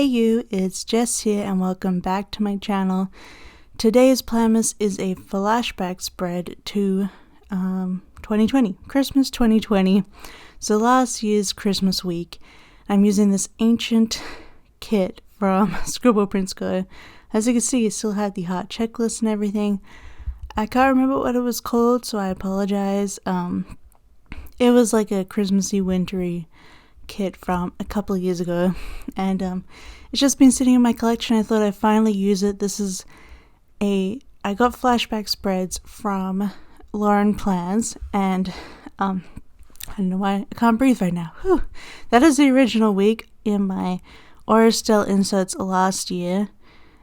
Hey you, it's Jess here and welcome back to my channel. Today's PLANMAS is a flashback spread to 2020, Christmas 2020. So last year's Christmas week, I'm using this ancient kit from Scribble Prints Co. As you can see, it still had the heart checklist and everything. I can't remember what it was called, so I apologize. It was like a Christmassy, wintry kit from a couple of years ago, and it's just been sitting in my collection. I thought I'd finally use it. I got flashback spreads from Lauren Plans, and I don't know why I can't breathe right now. Whew. That is the original week in my Orestell inserts last year.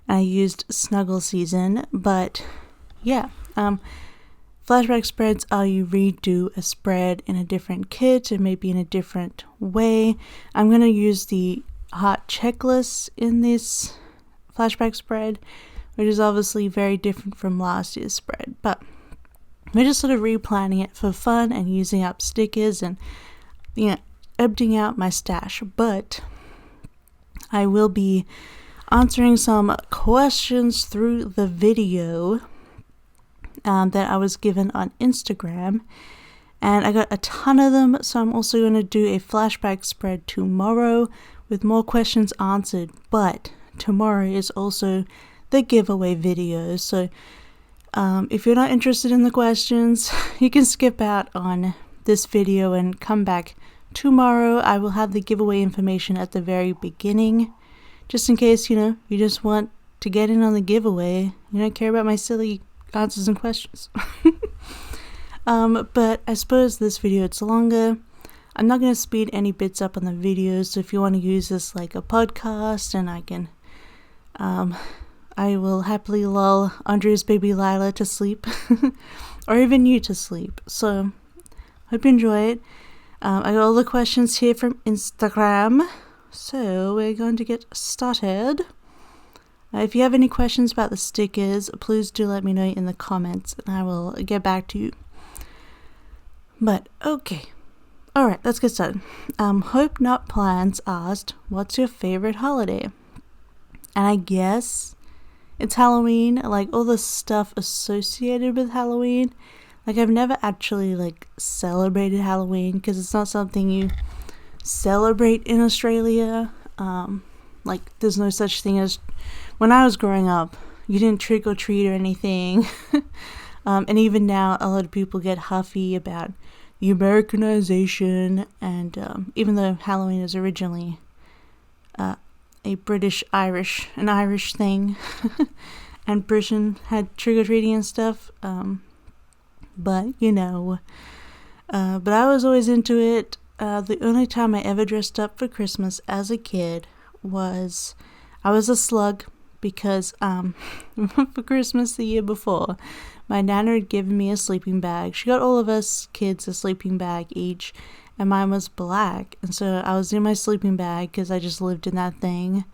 I used Snuggle Season, but yeah, flashback spreads are you redo a spread in a different kit and maybe in a different way. I'm going to use the heart checklist in this flashback spread, which is obviously very different from last year's spread, but we're just sort of replanning it for fun and using up stickers and, emptying out my stash. But I will be answering some questions through the video that I was given on Instagram, and I got a ton of them, so I'm also going to do a flashback spread tomorrow with more questions answered. But tomorrow is also the giveaway video, so if you're not interested in the questions, you can skip out on this video and come back tomorrow. I will have the giveaway information at the very beginning, just in case, you just want to get in on the giveaway. You don't care about my silly answers and questions. But I suppose this video, it's longer. I'm not going to speed any bits up on the videos, so if you want to use this like a podcast, and I will happily lull Andrea's baby Lila to sleep, or even you to sleep. So, hope you enjoy it. I got all the questions here from Instagram, so we're going to get started. If you have any questions about the stickers, please do let me know in the comments, and I will get back to you. But, okay. Alright, let's get started. Hope Not Plans asked, what's your favorite holiday? And I guess it's Halloween, like all the stuff associated with Halloween. Like, I've never actually, celebrated Halloween, because it's not something you celebrate in Australia. There's no such thing as... When I was growing up, you didn't trick or treat or anything. And even now, a lot of people get huffy about the Americanization. And even though Halloween is originally an Irish thing, and Britain had trick or treating and stuff. But I was always into it. The only time I ever dressed up for Christmas as a kid was I was a slug. Because for Christmas the year before, my nana had given me a sleeping bag. She got all of us kids a sleeping bag each, and mine was black. And so I was in my sleeping bag because I just lived in that thing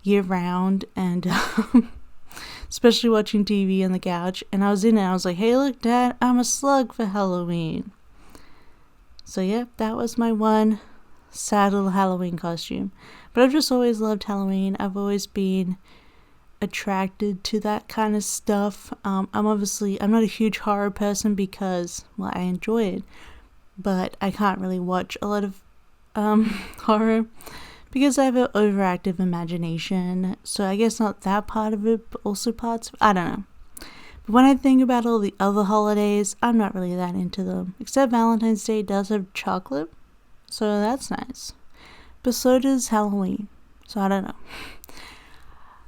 year round, and especially watching TV on the couch. And I was in it, and I was like, hey look Dad, I'm a slug for Halloween. So yeah, that was my one sad little Halloween costume. But I've just always loved Halloween. I've always been attracted to that kind of stuff. I'm not a huge horror person because, well, I enjoy it, but I can't really watch a lot of horror because I have an overactive imagination. So I guess not that part of it, but also parts of, I don't know. But when I think about all the other holidays, I'm not really that into them, except Valentine's Day does have chocolate, so that's nice. But so does Halloween, so I don't know.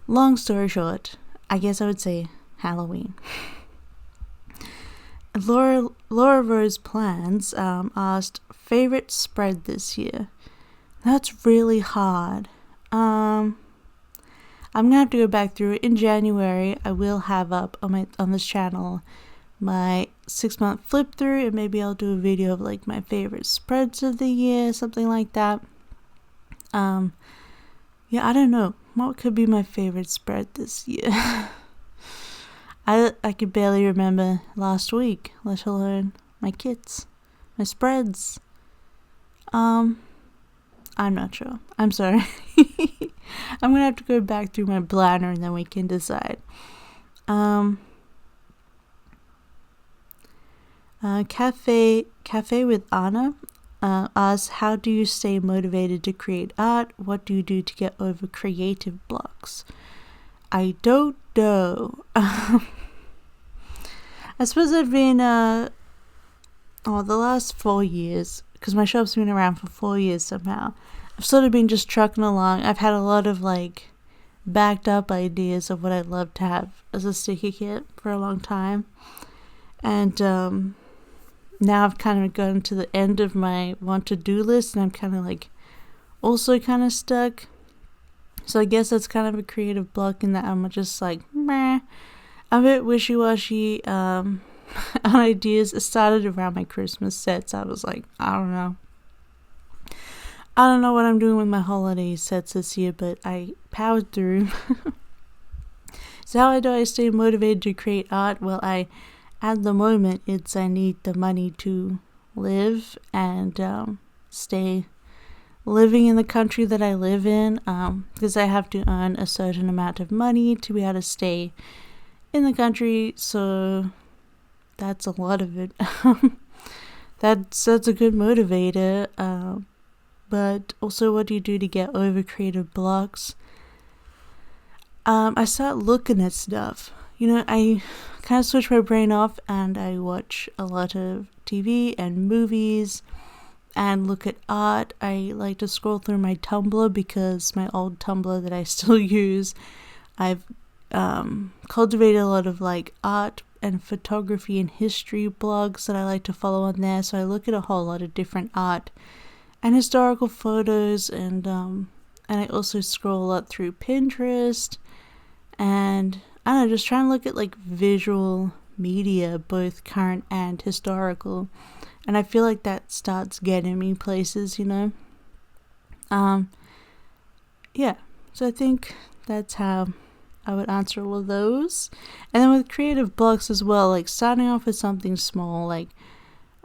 Long story short, I guess I would say Halloween. Laura Rose Plans asked, favorite spread this year? That's really hard. I'm gonna have to go back through it. In January, I will have up on this channel my 6-month flip through, and maybe I'll do a video of my favorite spreads of the year, something like that. Yeah, I don't know. What could be my favorite spread this year? I could barely remember last week, let alone my kits, my spreads. I'm not sure. I'm sorry. I'm gonna have to go back through my planner and then we can decide. Cafe with Anna asks, how do you stay motivated to create art? What do you do to get over creative blocks? I don't know. I suppose I've been the last 4 years, because my shop's been around for 4 years somehow. I've sort of been just trucking along. I've had a lot of like backed up ideas of what I'd love to have as a sticker kit for a long time. And now I've kind of gotten to the end of my want to do list, and I'm kind of like also kind of stuck. So I guess that's kind of a creative block in that I'm just like, meh. I'm a bit wishy-washy on ideas. It started around my Christmas sets. I was like, I don't know what I'm doing with my holiday sets this year, but I powered through. So how do I stay motivated to create art? Well, at the moment, I need the money to live and stay living in the country that I live in, because I have to earn a certain amount of money to be able to stay in the country. So that's a lot of it. That's a good motivator. But also, what do you do to get over creative blocks? I start looking at stuff. I kind of switch my brain off and I watch a lot of TV and movies and look at art. I like to scroll through my Tumblr, because my old Tumblr that I still use, I've cultivated a lot of like art and photography and history blogs that I like to follow on there. So I look at a whole lot of different art and historical photos, and I also scroll a lot through Pinterest, and I don't know, just trying to look at like visual media, both current and historical, and I feel like that starts getting me places, Yeah, so I think that's how I would answer all of those. And then with creative blocks as well, like starting off with something small, like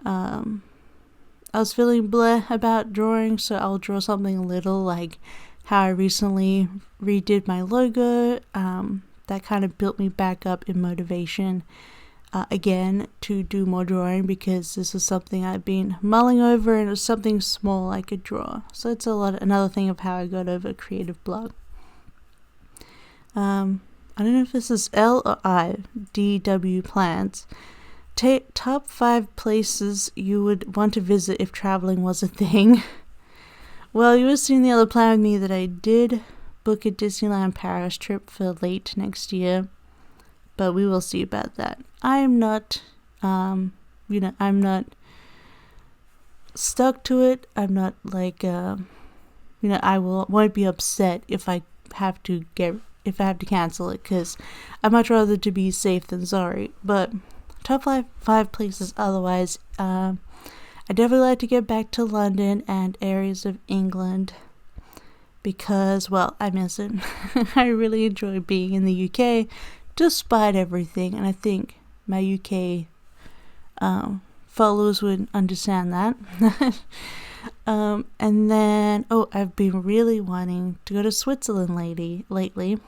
I was feeling bleh about drawing, so I'll draw something little, like how I recently redid my logo. That kind of built me back up in motivation again to do more drawing, because this is something I've been mulling over, and it was something small I could draw. So it's another thing of how I got over a creative block. I don't know if this is L or I, DW Plans. Top 5 places you would want to visit if traveling was a thing. Well, you were seeing the other plan with me that I did book a Disneyland Paris trip for late next year, but we will see about that. I am not, I'm not stuck to it. I'm not like, I won't be upset if I have to cancel it, because I'd much rather to be safe than sorry. But top 5 places otherwise, I definitely like to get back to London and areas of England, because, well, I miss it. I really enjoy being in the UK despite everything, and I think my UK followers would understand that. And then, I've been really wanting to go to Switzerland lately.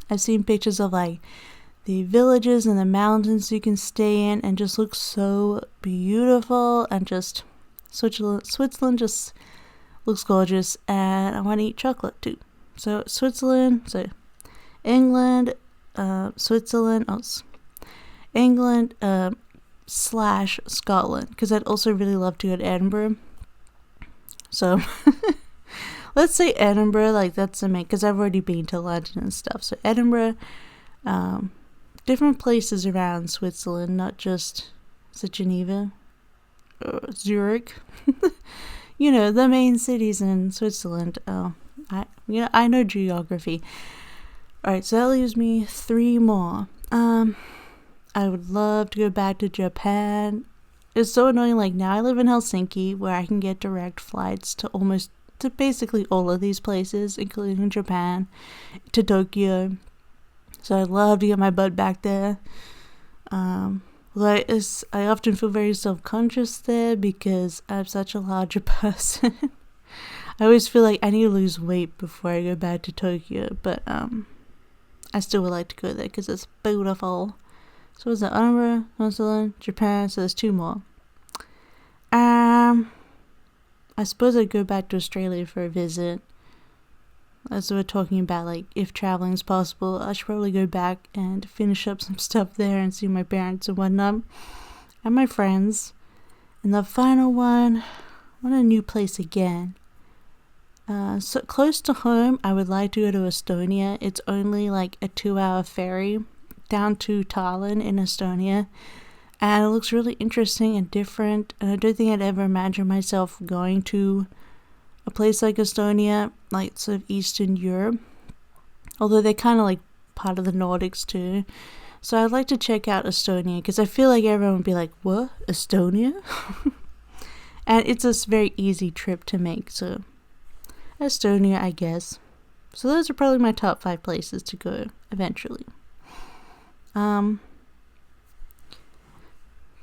I've seen pictures of like the villages and the mountains you can stay in, and just looks so beautiful, and just Switzerland just looks gorgeous, and I want to eat chocolate too. So England, Switzerland, England / Scotland, because I'd also really love to go to Edinburgh. So let's say Edinburgh, like that's the main, because I've already been to London and stuff. So Edinburgh, different places around Switzerland, not just Geneva or Zurich. The main cities in Switzerland. I know geography. Alright, so that leaves me 3 more. I would love to go back to Japan. It's so annoying, like now I live in Helsinki, where I can get direct flights to basically all of these places, including Japan, to Tokyo. So I'd love to get my butt back there. I often feel very self-conscious there, because I'm such a larger person. I always feel like I need to lose weight before I go back to Tokyo, but I still would like to go there because it's beautiful. So is it Edinburgh, New Zealand, Japan? So there's 2 more. I suppose I'd go back to Australia for a visit. As we're talking about, like, if traveling is possible, I should probably go back and finish up some stuff there and see my parents and whatnot, and my friends. And the final one, I want a new place again. So close to home, I would like to go to Estonia. It's only like a 2-hour ferry down to Tallinn in Estonia. And it looks really interesting and different. And I don't think I'd ever imagine myself going to a place like Estonia, like sort of Eastern Europe. Although they're kind of like part of the Nordics too. So I'd like to check out Estonia because I feel like everyone would be like, what? Estonia? And it's a very easy trip to make. So Estonia, I guess. So those are probably my top 5 places to go eventually.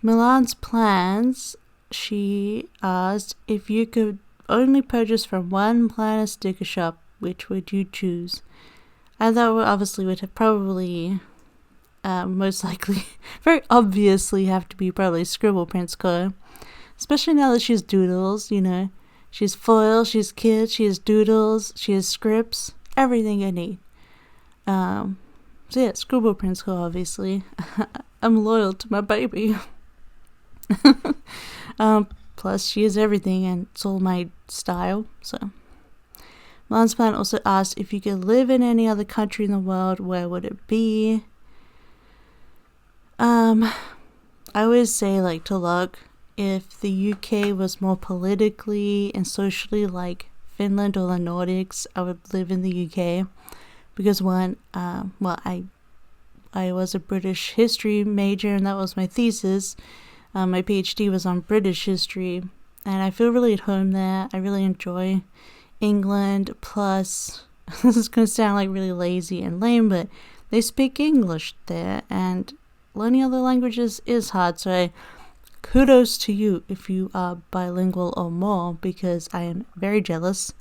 Milan's plans, she asked if you could only purchase from one planner sticker shop, which would you choose? And that would obviously would have probably, most likely, very obviously have to be probably Scribble Prints Co. Especially now that she's doodles, you know. She's foil, she's kit, she has doodles, she has scripts, everything I need. So yeah, Scribble Prints Co, obviously. I'm loyal to my baby. Plus she has everything and it's all my style, so. Milan's plan also asked if you could live in any other country in the world, where would it be? I always say, like, to look, if the UK was more politically and socially like Finland or the Nordics, I would live in the UK. Because one, I was a British history major and that was my thesis. My PhD was on British history, and I feel really at home there. I really enjoy England, plus, this is going to sound like really lazy and lame, but they speak English there, and learning other languages is hard, so kudos to you if you are bilingual or more, because I am very jealous.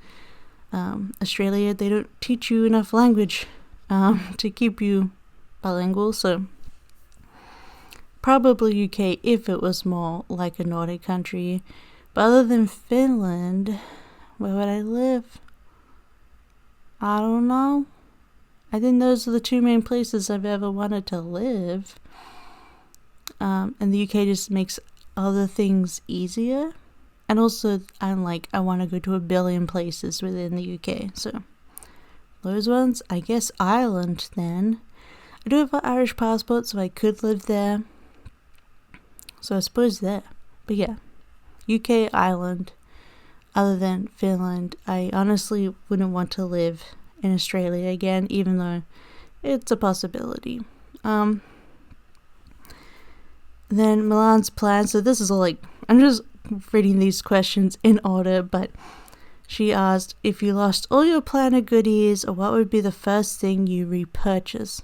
Australia, they don't teach you enough language to keep you bilingual, so probably UK if it was more like a Nordic country. But other than Finland, where would I live? I don't know. I think those are the 2 main places I've ever wanted to live. And the UK just makes other things easier. And also, I want to go to a billion places within the UK. So, those ones, I guess Ireland then. I do have an Irish passport, so I could live there. So I suppose there. But yeah, UK, Ireland, other than Finland. I honestly wouldn't want to live in Australia again, even though it's a possibility. Then Milan's plan. So this is all like, I'm just reading these questions in order, but she asked, if you lost all your planner goodies, what would be the first thing you repurchase?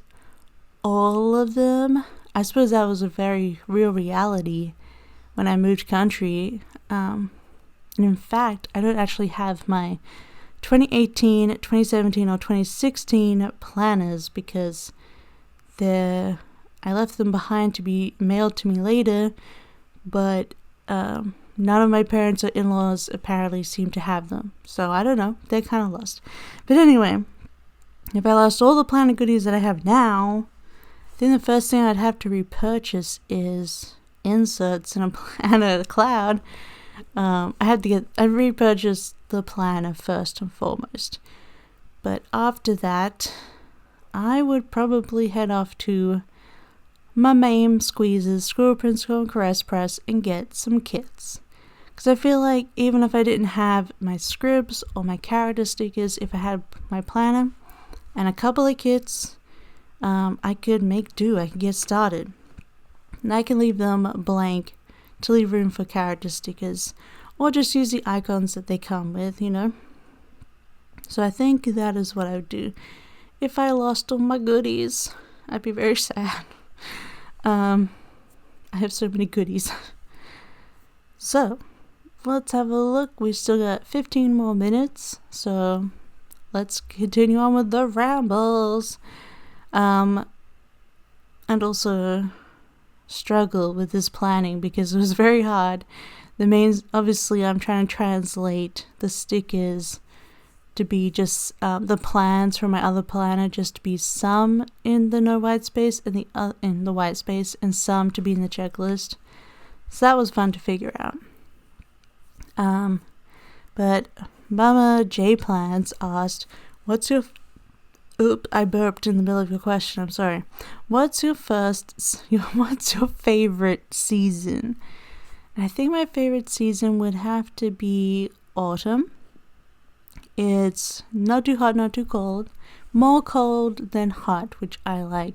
All of them? I suppose that was a very real reality when I moved country. And in fact, I don't actually have my 2018, 2017, or 2016 planners because I left them behind to be mailed to me later, but none of my parents or in-laws apparently seem to have them. So I don't know, they're kind of lost. But anyway, if I lost all the planner goodies that I have now, then the first thing I'd have to repurchase is inserts in a planner cloud. I repurchased the planner first and foremost. But after that, I would probably head off to my main squeezes, Scribble Prints Co and Caress Press, and get some kits. Because I feel like even if I didn't have my scribs or my character stickers, if I had my planner and a couple of kits, I could make do. I could get started. And I can leave them blank to leave room for character stickers, or just use the icons that they come with, you know. So I think that is what I would do. If I lost all my goodies, I'd be very sad. I have so many goodies. So, let's have a look. We still got 15 more minutes, so let's continue on with the rambles. And also struggle with this planning because it was very hard. Obviously I'm trying to translate the stickers to be just the plans from my other planner, just to be some in the no white space and in the white space, and some to be in the checklist. So that was fun to figure out. But Mama J Plans asked, I burped in the middle of your question, I'm sorry. What's your favorite season? And I think my favorite season would have to be autumn. It's not too hot, not too cold. More cold than hot, which I like.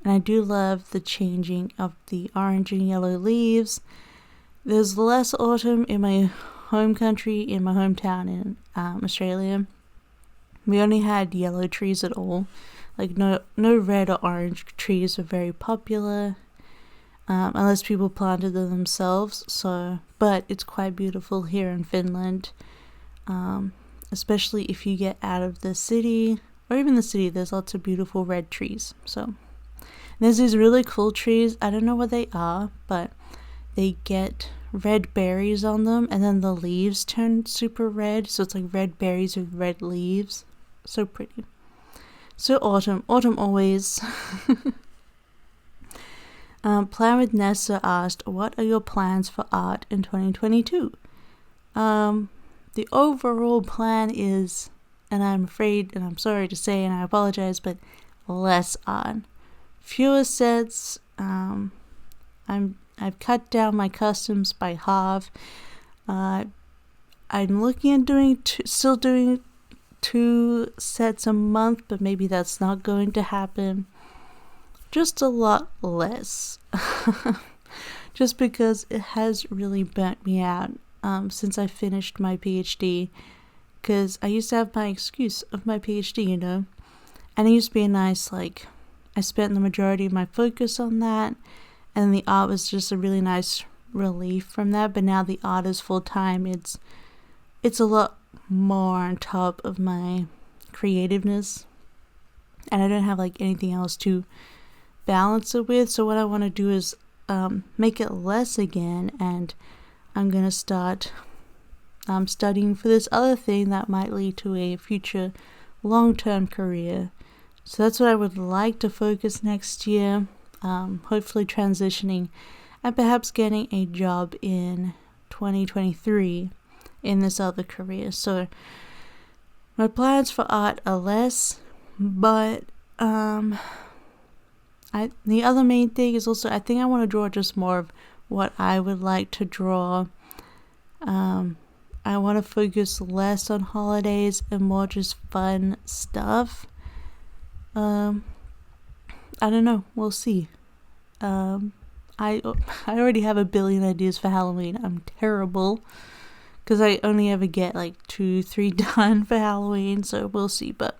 And I do love the changing of the orange and yellow leaves. There's less autumn in my home country, in my hometown in Australia. We only had yellow trees at all. Like no red or orange trees were very popular. Unless people planted them themselves. But it's quite beautiful here in Finland. Especially if you get out of the city, or even the city, there's lots of beautiful red trees. So there's these really cool trees. I don't know what they are, but they get red berries on them, and then the leaves turn super red. So it's like red berries with red leaves. So pretty. So autumn always. Plan with Nessa asked, what are your plans for art in 2022? The overall plan is, and I'm afraid, and I'm sorry to say, and I apologize, but less art. Fewer sets. I've cut down my customs by half. I'm looking at still doing 2 sets a month, but maybe that's not going to happen. Just a lot less. Just because it has really burnt me out since I finished my PhD. Because I used to have my excuse of my PhD, and it used to be a nice, I spent the majority of my focus on that, and the art was just a really nice relief from that. But now the art is full-time. It's a lot more on top of my creativeness, and I don't have anything else to balance it with. So what I want to do is make it less again, and I'm gonna start studying for this other thing that might lead to a future long-term career. So that's what I would like to focus next year, hopefully transitioning and perhaps getting a job in 2023 in this other career. So my plans for art are less, but the other main thing is also, I think I want to draw just more of what I would like to draw. I want to focus less on holidays and more just fun stuff. I don't know. We'll see. I already have a billion ideas for Halloween. I'm terrible because I only ever get 2-3 done for Halloween, so we'll see. But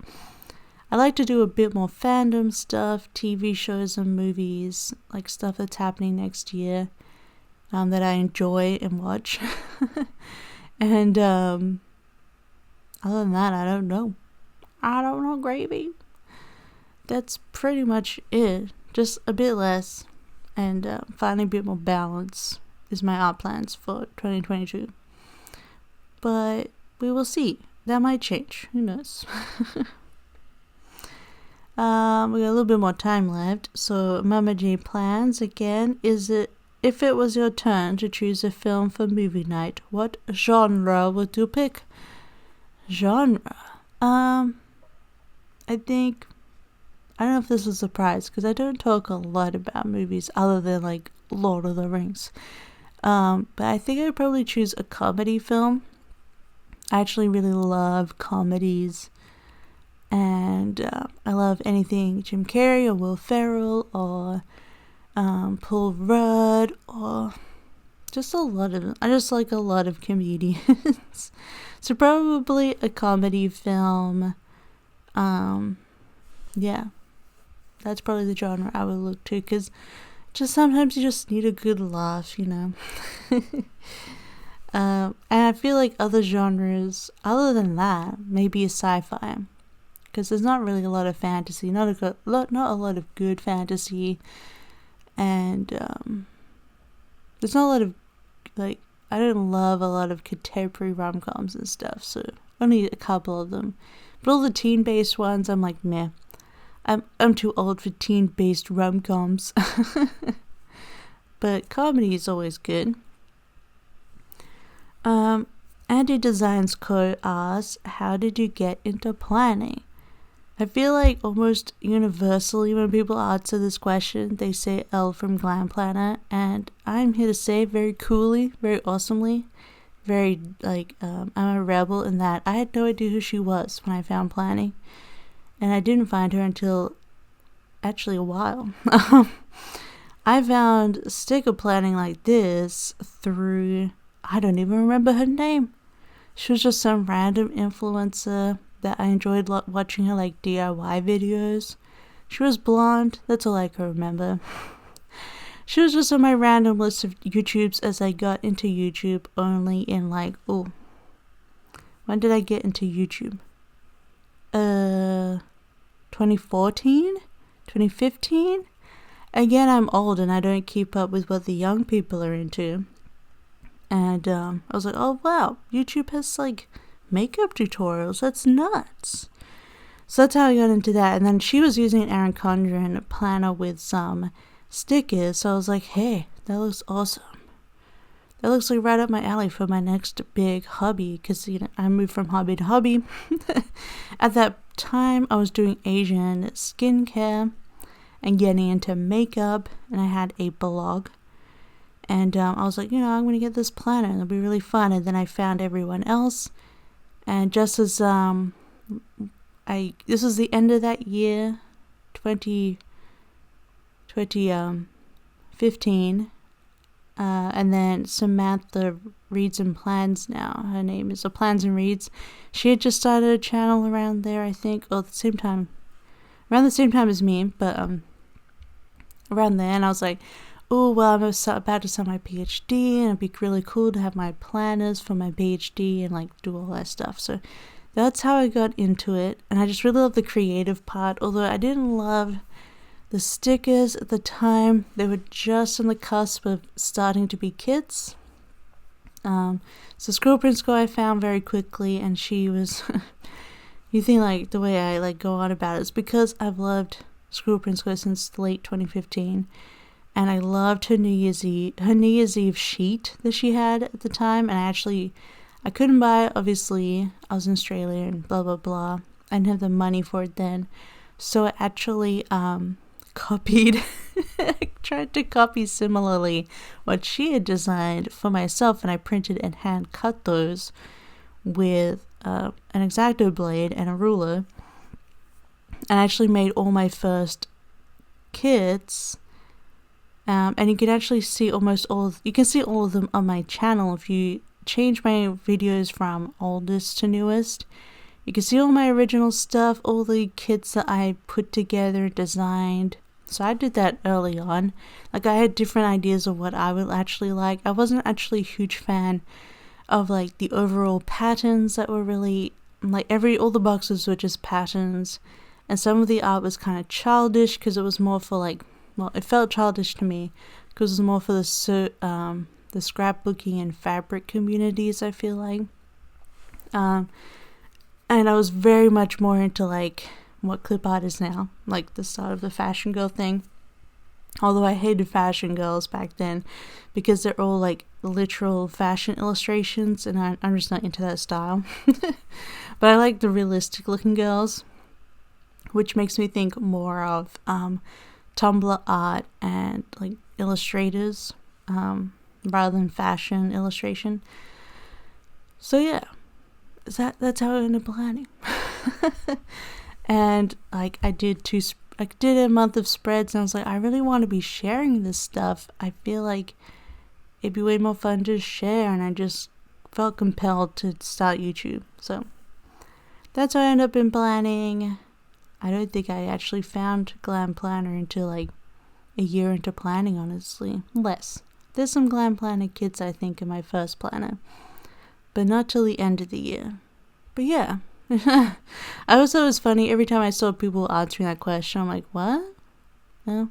I like to do a bit more fandom stuff, TV shows and movies, stuff that's happening next year that I enjoy and watch. And other than that, I don't know. Gravy. That's pretty much it. Just a bit less, and finding a bit more balance is my art plans for 2022. But we will see. That might change. Who knows? We got a little bit more time left. So Mama J plans again. If it was your turn to choose a film for movie night, what genre would you pick? Genre? I don't know if this is a surprise because I don't talk a lot about movies other than Lord of the Rings. But I think I'd probably choose a comedy film. I actually really love comedies. And I love anything Jim Carrey or Will Ferrell or Paul Rudd, or just a lot of them. I just like a lot of comedians. So probably a comedy film. Yeah, that's probably the genre I would look to, because just sometimes you just need a good laugh, And I feel like other genres, other than that, maybe a sci-fi, because there's not really a lot of fantasy, not a lot of good fantasy, and there's not a lot of, like, I don't love a lot of contemporary rom-coms and stuff, so only a couple of them. But all the teen-based ones, I'm like, meh. I'm too old for teen-based rom-coms. But comedy is always good. Andy Designs Co. asks, how did you get into planning? I feel like almost universally when people answer this question, they say Elle from Glam Planner, and I'm here to say very coolly, very awesomely, very, like, I'm a rebel in that I had no idea who she was when I found planning, and I didn't find her until actually a while. I found sticker planning like this through, I don't even remember her name. She was just some random influencer that I enjoyed watching her, like, DIY videos. She was blonde, that's all I can remember. She was just on my random list of YouTubes as I got into YouTube only in, like, when did I get into YouTube? 2014? 2015? Again, I'm old and I don't keep up with what the young people are into. And I was like, oh wow, YouTube has, like, makeup tutorials. That's nuts. So that's how I got into that. And then she was using an Erin Condren planner with some stickers. So I was like, hey, that looks awesome. That looks like right up my alley for my next big hobby. Because, you know, I moved from hobby to hobby. At that time, I was doing Asian skincare and getting into makeup. And I had a blog. And I was like, you know, I'm going to get this planner. It'll be really fun. And then I found everyone else. And just as this was the end of that year, 2015, and then Samantha Reads and Plans now. Her name is Plans and Reads. She had just started a channel around there, I think, or around the same time as me, but around there. And I was like, oh, well, I'm about to start my PhD, and it'd be really cool to have my planners for my PhD and, like, do all that stuff. So that's how I got into it, and I just really love the creative part, although I didn't love the stickers at the time. They were just on the cusp of starting to be kits. So Scribble Prints Co. I found very quickly, and she was, you think, like, the way I, like, go on about it is because I've loved Scribble Prints Co. since late 2015. And I loved her New Year's Eve sheet that she had at the time. And I couldn't buy it, obviously. I was in Australia and blah, blah, blah. I didn't have the money for it then. So I actually copied, I tried to copy similarly what she had designed for myself. And I printed and hand cut those with an X-Acto blade and a ruler. And I actually made all my first kits. And you can actually see you can see all of them on my channel if you change my videos from oldest to newest. You can see all my original stuff, all the kits that I put together, designed. So I did that early on. Like, I had different ideas of what I would actually like. I wasn't actually a huge fan of, like, the overall patterns that were really, like, all the boxes were just patterns. And some of the art was kind of childish because it was more for, like, well, it felt childish to me because it was more for the scrapbooking and fabric communities, I feel like. And I was very much more into, like, what clip art is now, like the start of the fashion girl thing. Although I hated fashion girls back then because they're all, like, literal fashion illustrations, and I'm just not into that style. But I like the realistic looking girls, which makes me think more of Tumblr art and, like, illustrators rather than fashion illustration. So yeah, that's how I ended up planning. And, like, I did a month of spreads, and I was like, I really want to be sharing this stuff. I feel like it'd be way more fun to share, and I just felt compelled to start YouTube. So that's how I ended up in planning. I don't think I actually found Glam Planner until, like, a year into planning, honestly. Less. There's some glam planner kits, I think, in my first planner, but not till the end of the year. But yeah, I also, it was funny, every time I saw people answering that question, I'm like, what? No.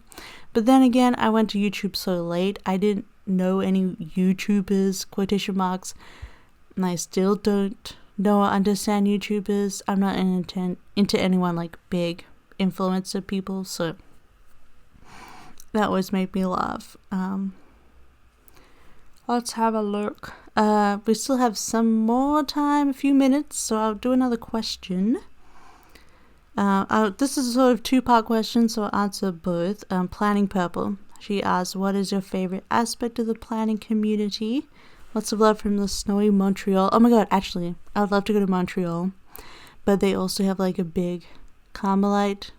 But then again, I went to YouTube so late, I didn't know any YouTubers, quotation marks, and I still don't know or understand YouTubers. I'm not into anyone like big influencer people, so that always made me laugh. Let's have a look. We still have some more time, a few minutes, so I'll do another question. This is a sort of two-part question, so I'll answer both. Planning Purple. She asks, what is your favorite aspect of the planning community? Lots of love from the snowy Montreal. Oh my god, actually, I would love to go to Montreal, but they also have like a big Carmelite.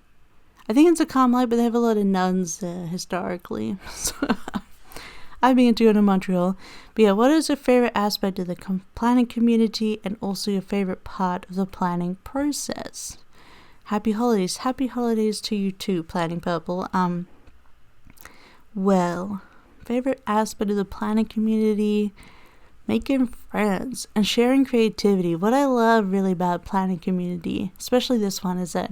I think it's a Carmelite, but they have a lot of nuns there historically. So I'd be into going to Montreal. But yeah, what is your favorite aspect of the planning community and also your favorite part of the planning process? Happy holidays. Happy holidays to you too, Planning Purple. Well, favorite aspect of the planning community, making friends and sharing creativity. What I love really about planning community, especially this one, is that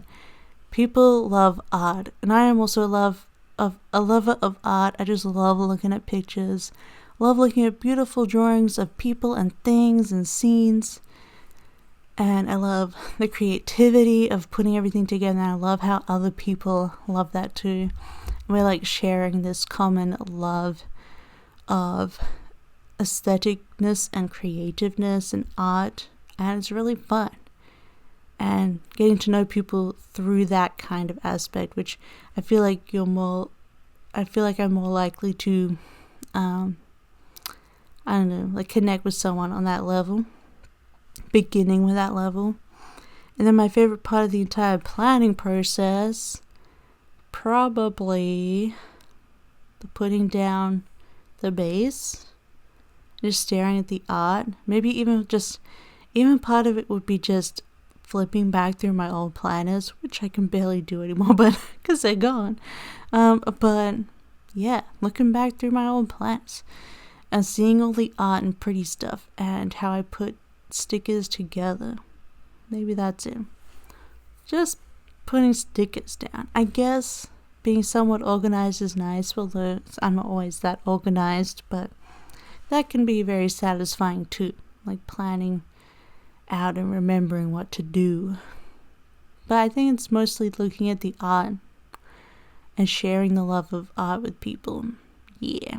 people love art, and I am also a lover of art. I just love looking at pictures, love looking at beautiful drawings of people and things and scenes, and I love the creativity of putting everything together, and I love how other people love that too. We're like sharing this common love of aestheticness and creativeness and art, and it's really fun. And getting to know people through that kind of aspect, which I feel like I'm more likely to, I don't know, like connect with someone on that level, beginning with that level. And then my favorite part of the entire planning process, probably the putting down the base, just staring at the art. Maybe even part of it would be just flipping back through my old planners, which I can barely do anymore, but because they're gone. But yeah, looking back through my old plans and seeing all the art and pretty stuff and how I put stickers together. Maybe that's it. Just putting stickers down. I guess being somewhat organized is nice, although I'm not always that organized, but that can be very satisfying too, like planning out and remembering what to do. But I think it's mostly looking at the art and sharing the love of art with people. Yeah.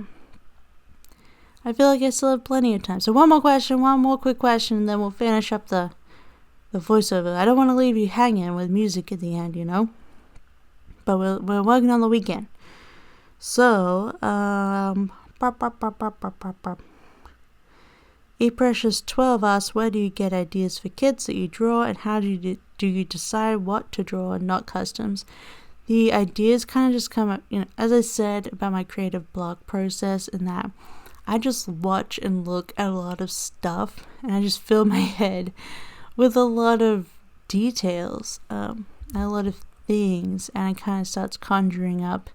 I feel like I still have plenty of time. So one more quick question, and then we'll finish up the voiceover. I don't want to leave you hanging with music at the end, you know? But we're working on the weekend. So, ePrecious12 asks, where do you get ideas for kits that you draw, and how do you decide what to draw and not customs? The ideas kind of just come up, you know, as I said about my creative block process, and that I just watch and look at a lot of stuff, and I just fill my head with a lot of details, and a lot of things, and it kind of starts conjuring up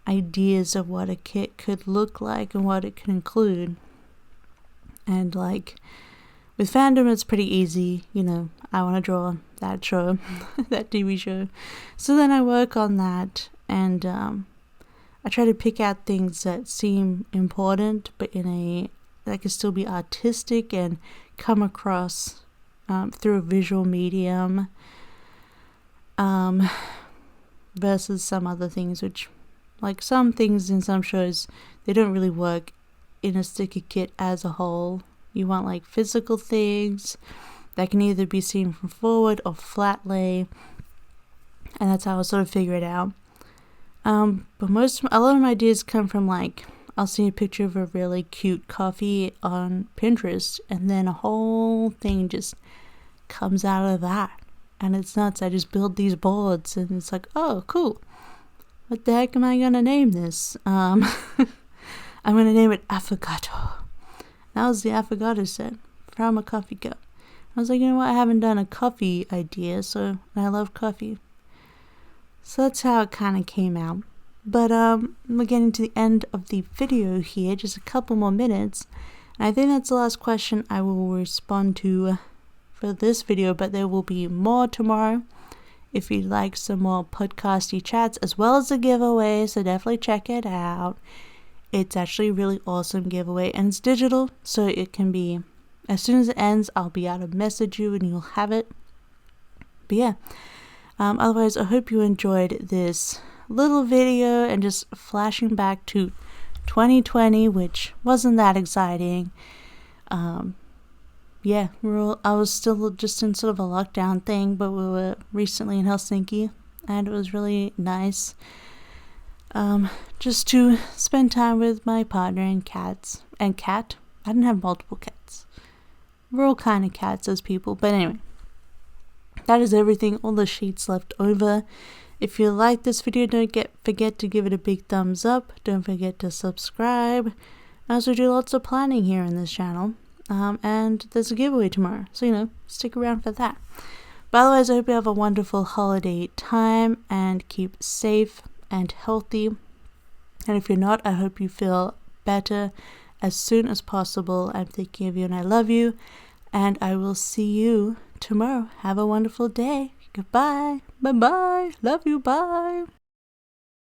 ideas of what a kit could look like and what it could include. And like with fandom, it's pretty easy, you know, I want to draw that show, that TV show. So then I work on that, and I try to pick out things that seem important, but that can still be artistic and come across through a visual medium, versus some other things, which, like some things in some shows, they don't really work in a sticker kit as a whole. You want like physical things that can either be seen from forward or flat lay, and that's how I sort of figure it out. But a lot of my ideas come from, like, I'll see a picture of a really cute coffee on Pinterest, and then a whole thing just comes out of that, and it's nuts. I just build these boards, and it's like, oh, cool. What the heck am I gonna name this? I'm gonna name it Affogato. That was the Affogato set from a coffee cup. I was like, you know what? I haven't done a coffee idea, and I love coffee. So that's how it kind of came out. But we're getting to the end of the video here, just a couple more minutes. And I think that's the last question I will respond to for this video, but there will be more tomorrow if you'd like some more podcasty chats as well as a giveaway, so definitely check it out. It's actually a really awesome giveaway, and it's digital, so it can be, as soon as it ends, I'll be able to message you and you'll have it. But yeah, otherwise I hope you enjoyed this little video and just flashing back to 2020, which wasn't that exciting. Yeah, I was still just in sort of a lockdown thing, but we were recently in Helsinki and it was really nice. Just to spend time with my partner and cats. And cat? I didn't have multiple cats. We're all kind of cats as people. But anyway, that is everything. All the sheets left over. If you like this video, don't forget to give it a big thumbs up. Don't forget to subscribe. I also do lots of planning here on this channel. And there's a giveaway tomorrow. So, stick around for that. But otherwise, I hope you have a wonderful holiday time and keep safe and healthy. And if you're not, I hope you feel better as soon as possible. I'm thinking of you and I love you. And I will see you tomorrow. Have a wonderful day. Goodbye. Bye-bye. Love you. Bye.